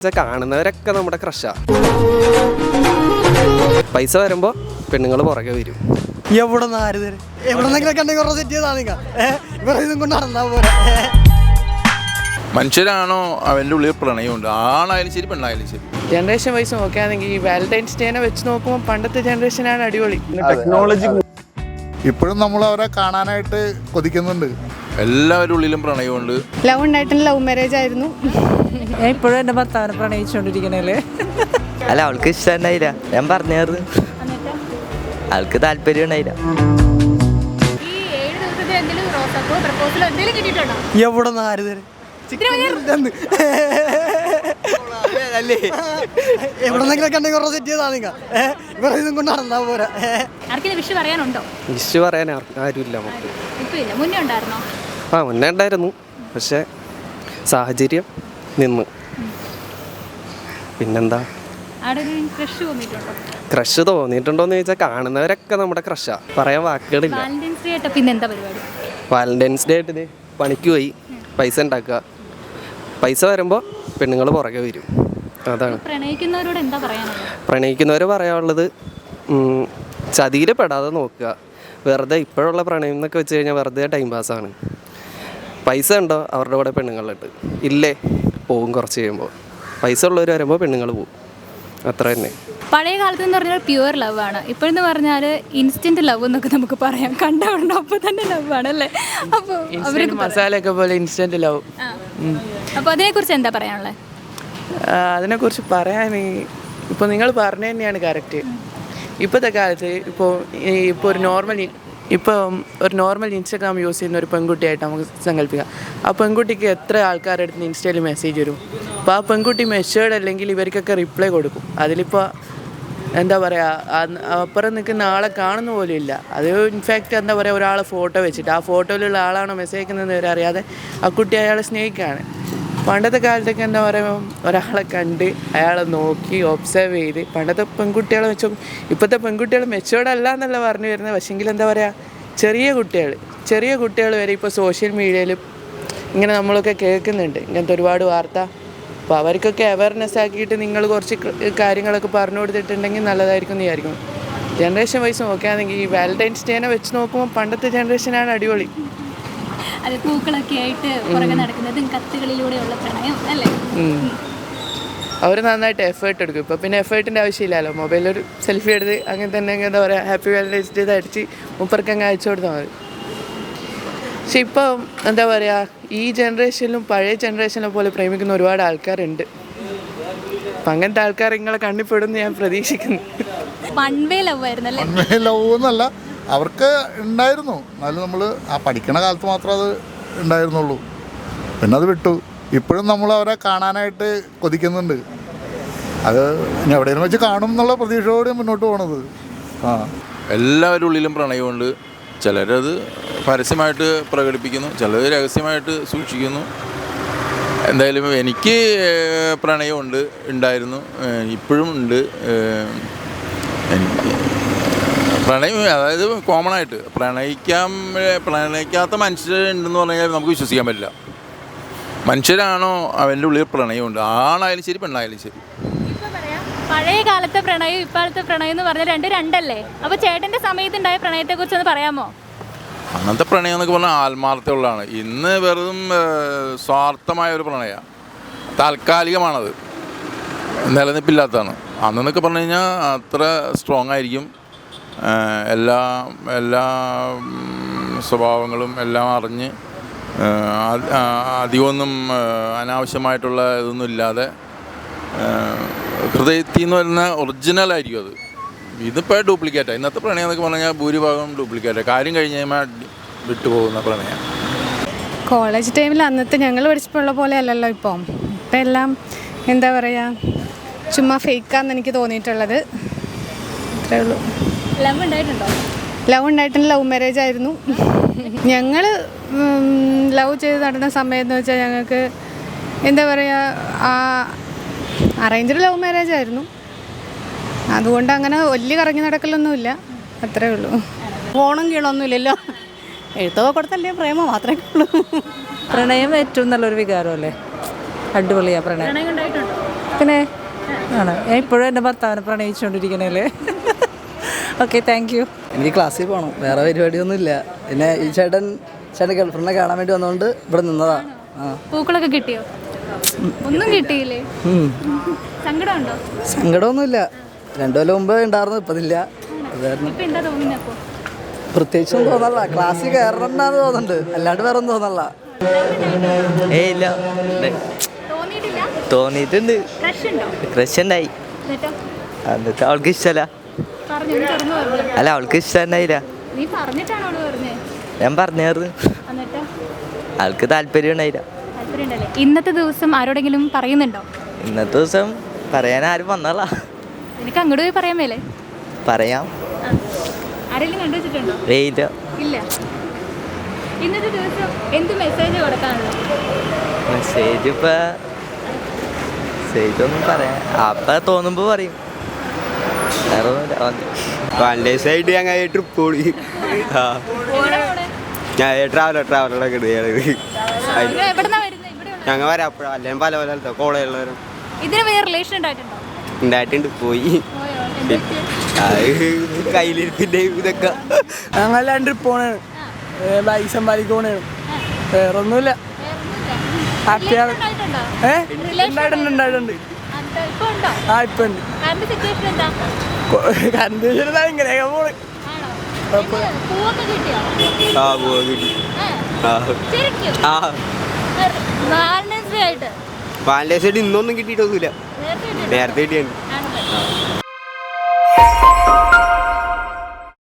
കാണുന്നവരൊക്കെ നമ്മുടെ ക്രഷാ. പൈസ വരുമ്പോ പെണ്ണുങ്ങൾ പുറകെ വരും. മനുഷ്യരാണോ അവൻ്റെ ഉള്ളിൽ പ്രണയമുണ്ട്, ആണായാലും ശരി പെണ്ണായാലും ശരി. ജനറേഷൻ വൈസ് നോക്കുകയാണെങ്കിൽ വാലന്റൈൻസ് ഡേനെ വെച്ച് നോക്കുമ്പോൾ പണ്ടത്തെ ജനറേഷനാണ് അടിപൊളി. ടെക്നോളജി ഇപ്പോഴും നമ്മൾ അവരെ കാണാനായിട്ട് കൊതിക്കുന്നുണ്ട്. എല്ലാവരുടെ ഉള്ളിലും പ്രണയമുണ്ട്. ലവ് ഉണ്ടായിട്ടുള്ള ലവ് മാരേജ് ആയിരുന്നു. ഞാൻ ഇപ്പോഴും എൻ്റെ ഭർത്താവിനെ പ്രണയിച്ചുകൊണ്ടിരിക്കണല്ലേ. അല്ല, അവൾക്ക് ഇഷ്ടം ഉണ്ടായില്ല. ഞാൻ പറഞ്ഞത് അവൾക്ക് താല്പര്യം ഉണ്ടായില്ല. വിഷ് പറയാൻ ആരുമില്ല നമുക്ക്. മുന്നേ ഉണ്ടായിരുന്നു, പക്ഷെ സാഹചര്യം നിന്ന്. പിന്നെന്താ, ക്രഷ് തോന്നിയിട്ടുണ്ടോന്ന് ചോദിച്ചാൽ കാണുന്നവരൊക്കെ നമ്മുടെ ക്രഷാ. പറയാൻ വാക്കുകളില്ല. വാലന്റൈൻസ് ഡേ ആയിട്ട് പണിക്ക് പോയി പൈസ ഉണ്ടാക്കുക. പൈസ വരുമ്പോൾ പെണ്ണുങ്ങൾ പുറകെ വരും. അതാണ് പ്രണയിക്കുന്നവർ പറയാനുള്ളത്. ചതിയിൽ പെടാതെ നോക്കുക. വെറുതെ ഇപ്പോഴുള്ള പ്രണയം എന്നൊക്കെ വെച്ച് കഴിഞ്ഞാൽ വെറുതെ ടൈം പാസ്സാണ്. പൈസ ഉണ്ടോ അവരുടെ കൂടെ പെണ്ണുങ്ങളിട്ട്, ഇല്ലേ പോവും. കുറച്ച് കഴിയുമ്പോൾ പൈസ ഉള്ളവർ വരുമ്പോൾ പെണ്ണുങ്ങൾ പോവും. അത്ര തന്നെ. പഴയ കാലത്ത് എന്ന് പറഞ്ഞാൽ പ്യുവർ ലവ് ആണ്. ഇപ്പോഴെന്ന് പറഞ്ഞാൽ ഇൻസ്റ്റന്റ് ലവ് എന്നൊക്കെ നമുക്ക് പറയാം. കണ്ടവരുണ്ടോ അപ്പോൾ തന്നെ ലവ് ആണ് അല്ലേ? അപ്പോൾ അവർക്ക് മസാലയൊക്കെ പോലെ ഇൻസ്റ്റന്റ് ലവ്. അപ്പോൾ അതിനെക്കുറിച്ച് എന്താ പറയാനുള്ളത്? അതിനെക്കുറിച്ച് പറയാൻ ഇപ്പോൾ നിങ്ങൾ പറഞ്ഞു തന്നെയാണ് കറക്റ്റ്. ഇപ്പോഴത്തെ കാലത്ത് ഇപ്പോൾ ഒരു നോർമൽ ഇൻസ്റ്റാഗ്രാം യൂസ് ചെയ്യുന്ന ഒരു പെൺകുട്ടിയായിട്ട് നമുക്ക് സങ്കല്പിക്കാം. ആ പെൺകുട്ടിക്ക് എത്ര ആൾക്കാരുടെ അടുത്ത് ഇൻസ്റ്റയിൽ മെസ്സേജ് വരും. അപ്പോൾ ആ പെൺകുട്ടി മെസ്സേജ് അല്ലെങ്കിൽ ഇവർക്കൊക്കെ റിപ്ലൈ കൊടുക്കും. അതിലിപ്പോൾ എന്താ പറയുക, അപ്പുറം നിൽക്കുന്ന ആളെ കാണുന്ന പോലും ഇല്ല. അത് ഇൻഫാക്റ്റ് എന്താ പറയുക, ഒരാളെ ഫോട്ടോ വെച്ചിട്ട് ആ ഫോട്ടോയിലുള്ള ആളാണോ മെസ്സേജ് അയക്കുന്നതെന്ന് വരെ അറിയാതെ ആ കുട്ടി അയാളെ സ്നേഹിക്കുകയാണ്. പണ്ടത്തെ കാലത്തൊക്കെ എന്താ പറയുക, ഒരാളെ കണ്ട് അയാളെ നോക്കി ഒബ്സർവ് ചെയ്ത് പണ്ടത്തെ പെൺകുട്ടികളെ വെച്ച് ഇപ്പോഴത്തെ പെൺകുട്ടികൾ മെച്ചുവേർഡ് അല്ല എന്നല്ല പറഞ്ഞു വരുന്നത്. പക്ഷേങ്കിൽ എന്താ പറയുക, ചെറിയ കുട്ടികൾ വരെ ഇപ്പോൾ സോഷ്യൽ മീഡിയയിൽ ഇങ്ങനെ നമ്മളൊക്കെ കേൾക്കുന്നുണ്ട് ഇങ്ങനത്തെ ഒരുപാട് വാർത്ത. അപ്പോൾ അവർക്കൊക്കെ അവയർനെസ് ആക്കിയിട്ട് നിങ്ങൾ കുറച്ച് കാര്യങ്ങളൊക്കെ പറഞ്ഞു കൊടുത്തിട്ടുണ്ടെങ്കിൽ നല്ലതായിരിക്കും എന്ന് വിചാരിക്കും. ജനറേഷൻ വൈസ് നോക്കുകയാണെങ്കിൽ ഈ വാലന്റൈൻസ് ഡേനെ വെച്ച് നോക്കുമ്പോൾ പണ്ടത്തെ ജനറേഷനാണ് അടിപൊളി. അത് പൂക്കളൊക്കെ ആയിട്ട് പുറകെ നടക്കുന്നതും കത്തുകളിലൂടെയുള്ള പ്രണയം അല്ലേ? അവർ നന്നായിട്ട് എഫേർട്ട് എടുക്കും. ഇപ്പോൾ പിന്നെ എഫേർട്ടിൻ്റെ ആവശ്യമില്ലല്ലോ. മൊബൈലൊരു സെൽഫി എടുത്ത് അങ്ങനെ തന്നെ എന്താ പറയുക, ഹാപ്പി വാലന്റൈൻസ് ഡേ അടിച്ച് മുപ്പർക്കങ്ങ് അയച്ചു കൊടുത്താൽ മതി. പക്ഷെ ഇപ്പം എന്താ പറയുക, ഈ ജനറേഷനിലും പഴയ ജനറേഷനെ പോലെ പ്രേമിക്കുന്ന ഒരുപാട് ആൾക്കാരുണ്ട്. അപ്പം അങ്ങനത്തെ ആൾക്കാർ നിങ്ങളെ കണ്ണിപ്പെടുമെന്ന് ഞാൻ പ്രതീക്ഷിക്കുന്നു. വൺ വേ ലവ് ആയിരുന്നല്ലേ? വൺ വേ ലവ് എന്നല്ല, അവർക്ക് ഉണ്ടായിരുന്നു. എന്നാലും നമ്മൾ ആ പഠിക്കണ കാലത്ത് മാത്രമേ അത് ഉണ്ടായിരുന്നുള്ളൂ. പിന്നെ അത് വിട്ടു. ഇപ്പോഴും നമ്മൾ അവരെ കാണാനായിട്ട് കൊതിക്കുന്നുണ്ട്. അത് ഇനി എവിടെയെങ്കിലും വെച്ച് കാണും എന്നുള്ള പ്രതീക്ഷയോടെ മുന്നോട്ട് പോകണത്. എല്ലാവരുടെ ഉള്ളിലും പ്രണയമുണ്ട്. ചിലരത് പരസ്യമായിട്ട് പ്രകടിപ്പിക്കുന്നു, ചിലർ രഹസ്യമായിട്ട് സൂക്ഷിക്കുന്നു. എന്തായാലും എനിക്ക് പ്രണയമുണ്ട്, ഉണ്ടായിരുന്നു, ഇപ്പോഴും ഉണ്ട്. എനിക്ക് പ്രണയം, അതായത് കോമൺ ആയിട്ട് പ്രണയിക്കാത്ത മനുഷ്യരുണ്ടെന്ന് പറഞ്ഞാൽ നമുക്ക് വിശ്വസിക്കാൻ പറ്റില്ല. മനുഷ്യരാണോ അവൻ്റെ ഉള്ളിൽ പ്രണയമുണ്ട്, ആണായാലും ശരി പെണ്ണായാലും ശരി. പഴയ കാലത്തെ പ്രണയം ഇപ്പോഴത്തെ പ്രണയം എന്ന് പറഞ്ഞാൽ രണ്ടല്ലേ? അപ്പോൾ ചേട്ടൻ്റെ സമയത്തുണ്ടായ പ്രണയത്തെ കുറിച്ചൊന്ന് പറയാമോ? അന്നത്തെ പ്രണയം എന്നൊക്കെ പറഞ്ഞാൽ ആത്മാർത്ഥമുള്ളതാണ്. ഇന്ന് വെറും സ്വാർത്ഥമായ ഒരു പ്രണയമാണ്, താൽക്കാലികമാണത്, നിലനിൽപ്പില്ലാത്തതാണ്. അന്നെന്നൊക്കെ പറഞ്ഞു കഴിഞ്ഞാൽ അത്ര സ്ട്രോങ് ആയിരിക്കും. എല്ലാ സ്വഭാവങ്ങളും എല്ലാം അറിഞ്ഞ് അധികമൊന്നും അനാവശ്യമായിട്ടുള്ള ഇതൊന്നും ഇല്ലാതെ ഹൃദയത്തിൽ നിന്ന് വരുന്ന ഒറിജിനലായിരിക്കും അത്. ഇതിപ്പോൾ ഡ്യൂപ്ലിക്കേറ്റാണ്. ഇന്നത്തെ പ്രണയം എന്നൊക്കെ പറഞ്ഞു കഴിഞ്ഞാൽ ഭൂരിഭാഗം ഡ്യൂപ്ലിക്കേറ്റാണ്. കാര്യം കഴിഞ്ഞ് കഴിയുമ്പോൾ വിട്ടുപോകുന്ന പ്രണയം. കോളേജ് ടൈമിൽ അന്നത്തെ ഞങ്ങൾ പഠിച്ചപ്പോഴുള്ള പോലെ അല്ലല്ലോ ഇപ്പം എല്ലാം എന്താ പറയുക, ചുമ്മാ ഫേക്കാന്ന് എനിക്ക് തോന്നിയിട്ടുള്ളത്. അത്രേ ഉള്ളൂ. ലവ് ഉണ്ടായിട്ടുണ്ടോ? ലവ് ഉണ്ടായിട്ടുള്ള ലവ് മാരേജ് ആയിരുന്നു. ഞങ്ങൾ ലവ് ചെയ്ത് നടന്ന സമയത്ത് വെച്ചാൽ ഞങ്ങൾക്ക് എന്താ പറയുക, അറേഞ്ച്ഡ് ലവ് മാരേജ് ആയിരുന്നു. അതുകൊണ്ട് അങ്ങനെ വലിയ കറങ്ങി നടക്കലൊന്നുമില്ല. അത്രേ ഉള്ളൂ. ഫോണും കീഴൊന്നുമില്ലല്ലോ. എഴുത്തൊക്കെ കൊടുത്തല്ലേ പ്രേമം മാത്രമേ ഉള്ളൂ. പ്രണയം ഏറ്റവും നല്ലൊരു വികാരമല്ലേ? അടിപൊളിയാണ് പ്രണയം. പ്രണയം ഉണ്ടായിട്ടുണ്ടോ? പിന്നെ ആണ് ഞാൻ ഇപ്പോഴും എൻ്റെ ഭർത്താവിനെ പ്രണയിച്ചുകൊണ്ടിരിക്കണല്ലേ. Okay, thank you. എനിക്ക് ക്ലാസ്സിൽ പോകണം, വേറെ പരിപാടിയൊന്നുമില്ല. പിന്നെ ഈ ചേട്ടൻ ഗേൾഫ്രണ്ടിനെ കാണാൻ വേണ്ടി വന്നുകൊണ്ട് ഇവിടെ നിന്നതാ. പൂക്കളൊക്കെ കിട്ടിയോ? ഒന്നും കിട്ടിയില്ലേ? സങ്കടമുണ്ടോ? സങ്കടമൊന്നുമില്ല. 2 കൊല്ലം മുമ്പ് ഉണ്ടായിരുന്നു, ഇപ്പതില്ല. ഇപ്പൊ എന്താ തോന്നുന്നത് അപ്പൊ? പ്രത്യേകിച്ചൊന്നും തോന്നല്ല. ക്ലാസ്സിൽ കയറണം എന്നാണ് തോന്നുന്നുണ്ട്, അല്ലാണ്ട് വേറെ ഒന്നും തോന്നല്ല. ഇല്ല തോന്നിയിട്ടില്ല? തോന്നിയിട്ടുണ്ട്. ക്രഷ് ഉണ്ടോ? ക്രഷ് ഉണ്ടായി. എന്നിട്ടോ? എന്നിട്ട് അവൾക്ക് ഇഷ്ടമല്ല. പറഞ്ഞു, നീ തുറന്നു പറഞ്ഞു. അല്ല, അവൾക്ക് ഇഷ്ടമുണ്ടായില്ല. നീ പറഞ്ഞിട്ടാണോ അവള് പറഞ്ഞേ? ഞാൻ പറഞ്ഞായിരുന്നു. എന്നിട്ടോ? ആൾക്ക് താല്പര്യം ഉണ്ടായില്ല. താല്പര്യം ഉണ്ടല്ലേ? ഇന്നത്തെ ദിവസം ആരോടെങ്കിലും പറയുന്നുണ്ടോ? ഇന്നത്തെ ദിവസം പറയാൻ ആരും വന്നല്ല. എനിക്ക് അങ്ങോട്ട് പോയി പറയാൻ മേലേ? പറയാം. ആരെങ്കിലും കണ്ടുവച്ചിട്ടുണ്ടോ? ഇല്ല. ഇല്ല. ഇന്നത്തെ ദിവസം എന്ത് മെസ്സേജ് കൊടുക്കാനുള്ളത്? മെസ്സേജ് ഒന്നും പറയാം, അപ്പം തോന്നുമ്പോൾ പറയും. വേറെ ഒന്നുമില്ല. വാലന്റൈൻസ് ആയിട്ട് ഞങ്ങൾ ട്രിപ്പ് പോയി. ഞാൻ ട്രാവലറൊക്കെ ഞങ്ങൾ വരാം. അപ്പോഴാണ് അല്ലെങ്കിൽ പല പല കോളേജുള്ളവരും ഇതിന് വേറെ റിലേഷൻ ഉണ്ടായിട്ടുണ്ടോ? ഉണ്ടായിട്ടുണ്ട്. പോയി കയ്യിലിരിപ്പിൻ്റെ ഇതൊക്കെ ഞങ്ങളെല്ലാം ട്രിപ്പ് പോണേണ്, പൈസ സമ്പാദിക്കണേണ്, വേറൊന്നുമില്ല. ഹാപ്പിയാണ്. ഉണ്ടായിട്ടുണ്ട്. ആ ഇപ്പം ഉണ്ട്. കറണ്ട് ഇങ്ങനെയൊക്കെ പോണ്. ആ പോവാൻ കിട്ടി. വാലന്റൈൻസ് ആയിട്ട് ഇന്നൊന്നും കിട്ടിയിട്ടൊന്നുമില്ല, നേരത്തെ കിട്ടിയാണ്.